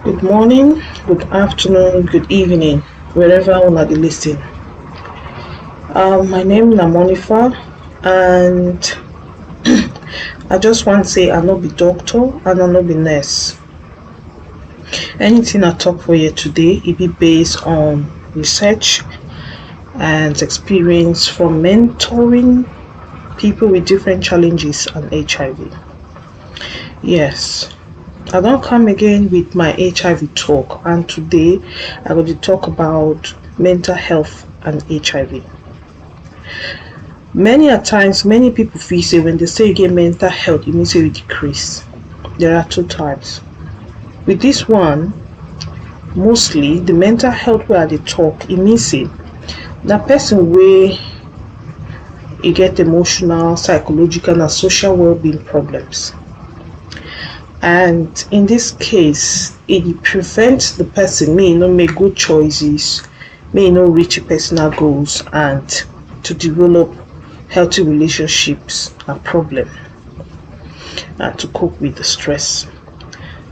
Good morning, good afternoon, good evening, wherever you are listening. My name is Monifa, and I just want to say I no be doctor and I no be nurse. Anything I talk for you today, it be based on research and experience from mentoring people with different challenges and HIV. Yes, I don't come again with my HIV talk, and today I'm going to talk about mental health and HIV. Many a times, many people feel say when they say you get mental health, it means you decrease. There are two types. With this one, mostly the mental health where they talk, it means say that person where you get emotional, psychological, and social well-being problems. And in this case, it prevents the person may not make good choices, may not reach personal goals, and to develop healthy relationships are problem and to cope with the stress.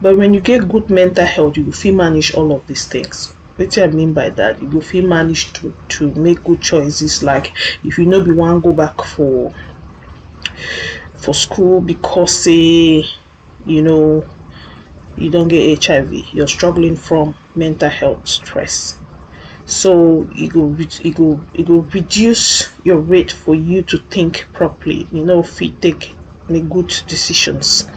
But when you get good mental health, you will feel manage all of these things. What I mean by that, you will feel manage to make good choices. Like if you know you want to go back for school because say you know you don't get HIV, you're struggling from mental health stress. So it will reduce your rate for you to think properly, if you make good decisions,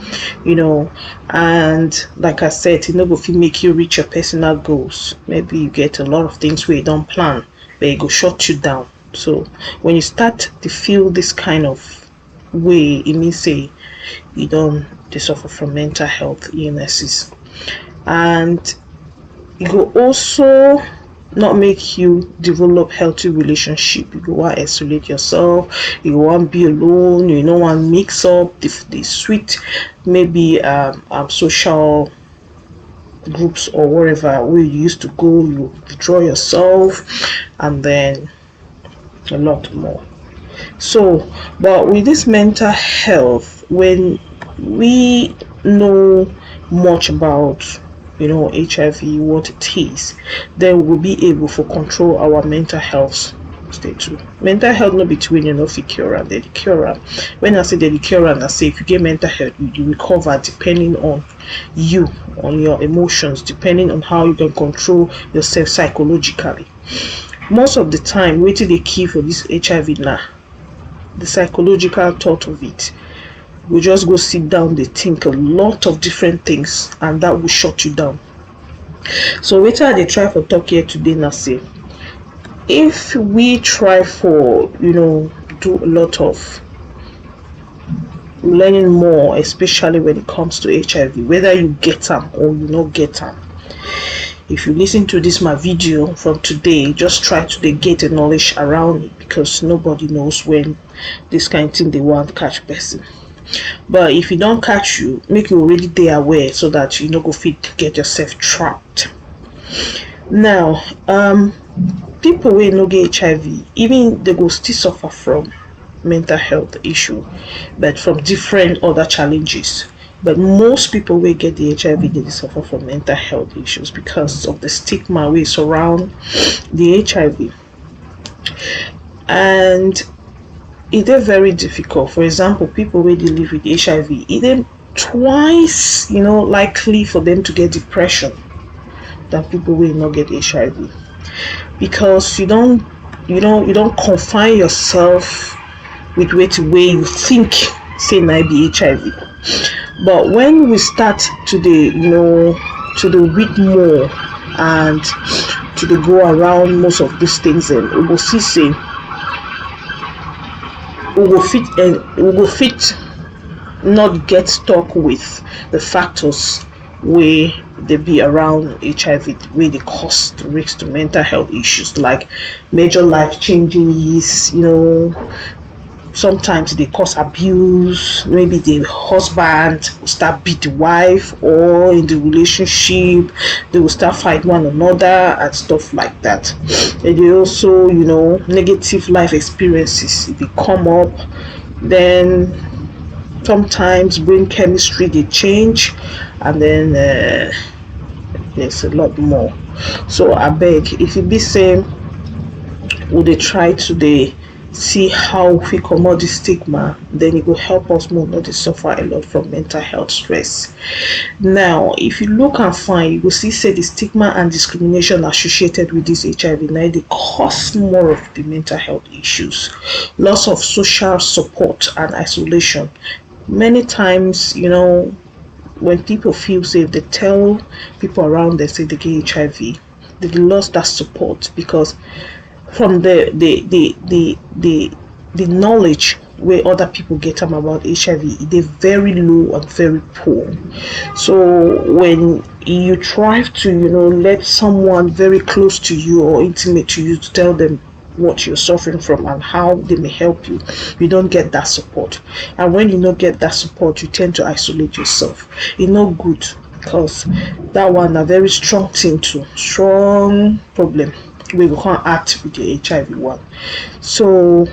and like I said, if you make you reach your personal goals, maybe you get a lot of things where you don't plan, but it go shut you down. So when you start to feel this kind of way, it means say you don't suffer from mental health illnesses. And it will also not make you develop healthy relationship. You want to isolate yourself, you want to be alone, you don't want to mix up the sweet maybe social groups or wherever where you used to go. You withdraw yourself, and then a lot more. So but with this mental health, when we know much about HIV, what it is, then we'll be able to control our mental health state too. Mental health no between fit cure and the cure. When I say the cure, I say if you get mental health, you recover depending on you, on your emotions, depending on how you can control yourself psychologically. Most of the time, waiting the key for this HIV now, the psychological thought of it. We just go sit down, they think a lot of different things, and that will shut you down. So wait till they try for talk here today now. Say if we try for do a lot of learning more, especially when it comes to HIV, whether you get them or you not get them. If you listen to this my video from today, just try to get a knowledge around it, because nobody knows when this kind of thing they want catch person. But if you don't catch you, make you already dey aware so that you no go fit get yourself trapped. Now people wey no get HIV, even they go still suffer from mental health issue, but from different other challenges. But most people wey get the HIV, they suffer from mental health issues because of the stigma wey surround the HIV. And it is very difficult. For example, people wey dey live with HIV, it is twice likely for them to get depression than people wey not get HIV, because you don't confine yourself with way you think say na be HIV. But when we start to read more and to go around most of these things, and we will see say we will fit not get stuck with the factors where they be around HIV, where they cause the risk to mental health issues, like major life changes. Sometimes they cause abuse. Maybe the husband will start beat the wife, or in the relationship they will start fight one another and stuff like that. And they also negative life experiences, if they come up, then sometimes brain chemistry they change, and then there's a lot more. So I beg, if you be same, would they try to dey see how we comot the stigma, then it will help us more not to suffer a lot from mental health stress. Now if you look and find, you go see say the stigma and discrimination associated with this HIV na dey cause more of the mental health issues. Loss of social support and isolation. Many times, when people feel safe, they tell people around them say they get HIV, they lost that support because from the knowledge where other people get them about HIV, they're very low and very poor. So when you try to, let someone very close to you or intimate to you to tell them what you're suffering from and how they may help you, you don't get that support. And when you don't get that support, you tend to isolate yourself. It's not good, because that one a very strong thing too, strong problem we can't act with the HIV one. So,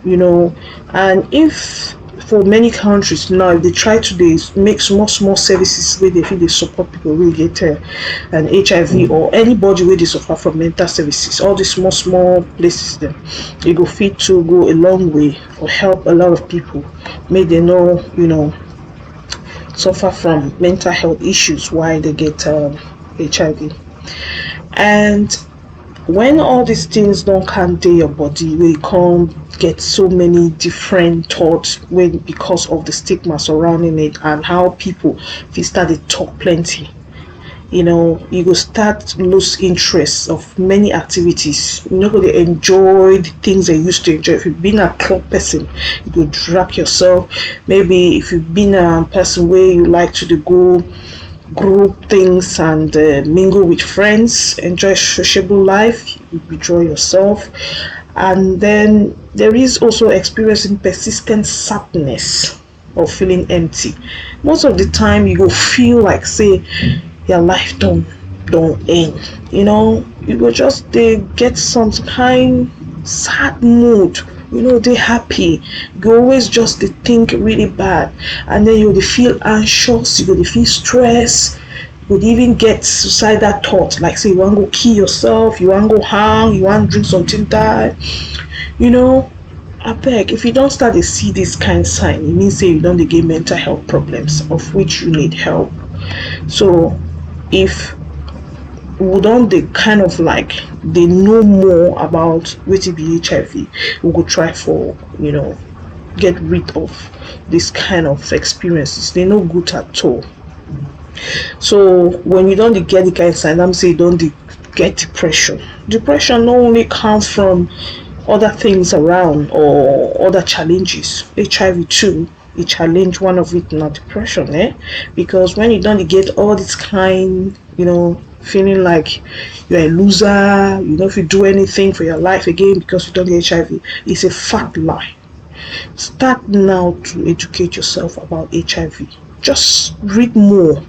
and if for many countries now, if they try to make small services where they feel they support people who get an HIV or anybody where they suffer from mental services, all these small places, then they go fit to go a long way or help a lot of people, make they know, suffer from mental health issues while they get HIV. And when all these things don't can't do your body, we can't get so many different thoughts when because of the stigma surrounding it and how people they start to talk plenty. You go start lose interest of many activities. You're not going to enjoy the things they used to enjoy. If you've been a club person, you go drag yourself. Maybe if you've been a person where you like to go group things and mingle with friends, enjoy sociable life, you withdraw yourself. And then there is also experiencing persistent sadness or feeling empty. Most of the time you go feel like say your life don't end. You go just they get some kind sad mood. They happy. You always just they think really bad, and then you feel anxious. You feel stressed. You would even get suicidal thoughts, like say you want to go kill yourself, you want to go hang, you want to drink something die. I beg, if you don't start to see this kind of sign, it means say you don't get mental health problems of which you need help. So if we don't they kind of like they know more about what be HIV, we go try for get rid of this kind of experiences. They're not good at all. So when you don't get the kind of sign, I'm saying don't get depression. Depression not only comes from other things around or other challenges. HIV too, a challenge, one of it not depression, because when you don't get all this kind, feeling like you're a loser, if you do anything for your life again because you don't get HIV, it's a fat lie. Start now to educate yourself about HIV. Just read more,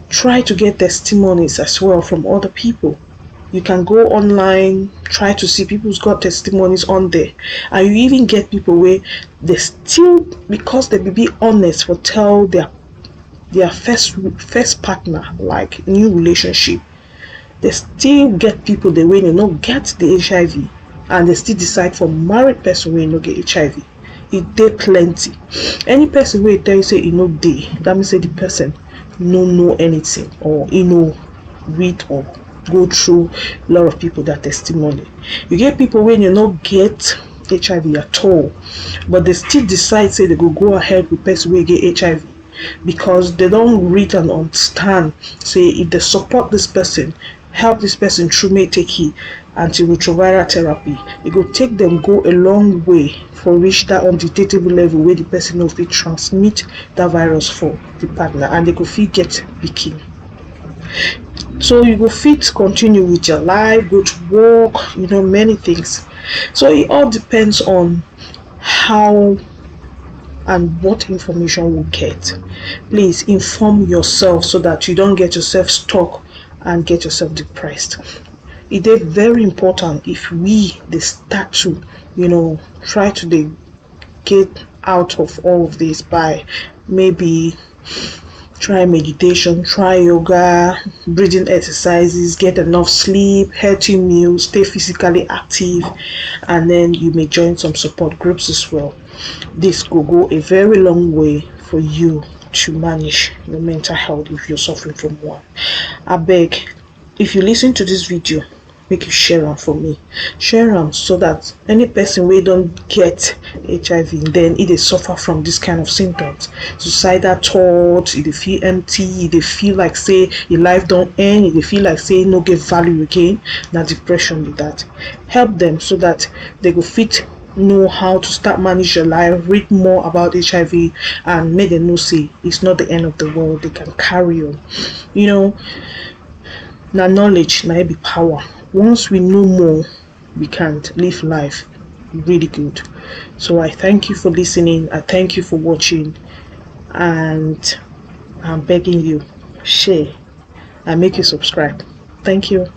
try to get testimonies as well from other people. You can go online, try to see people's got testimonies on there, and you even get people where they still, because they will be honest, will tell their first partner, like new relationship, they still get people the way they not get the HIV, and they still decide for married person wey no get HIV. It dey plenty. Any person wey tell you say no dey, that means say the person no know anything, or read or go through a lot of people that testimony. You get people when you not get HIV at all, but they still decide say they go ahead with person wey get HIV, because they don't read and understand say if they support this person, help this person through may take it antiretroviral therapy, it will take them go a long way for reach that undetectable level where the person will fit transmit that virus for the partner, and they go fit get pikin. So you go fit continue with your life, go to work, many things. So it all depends on how and what information we get. Please inform yourself so that you don't get yourself stuck and get yourself depressed. It is very important if we they start to try to get out of all of this by maybe Try meditation, try yoga, breathing exercises, get enough sleep, healthy meals, stay physically active, and then you may join some support groups as well. This could go a very long way for you to manage your mental health if you're suffering from one. I beg, if you listen to this video, make you share them for me. Share them so that any person wey don't get HIV, then it is suffer from this kind of symptoms, suicidal thoughts, e dey feel empty, e dey feel like say your life don't end, e dey feel like say no get value again, na depression be that. Help them so that they go fit know how to start manage your life, read more about HIV, and make them know say it's not the end of the world, they can carry on. Now knowledge na be power. Once we know more, we can live life really good. So I thank you for listening, I thank you for watching, and I'm begging you, share and make you subscribe. Thank you.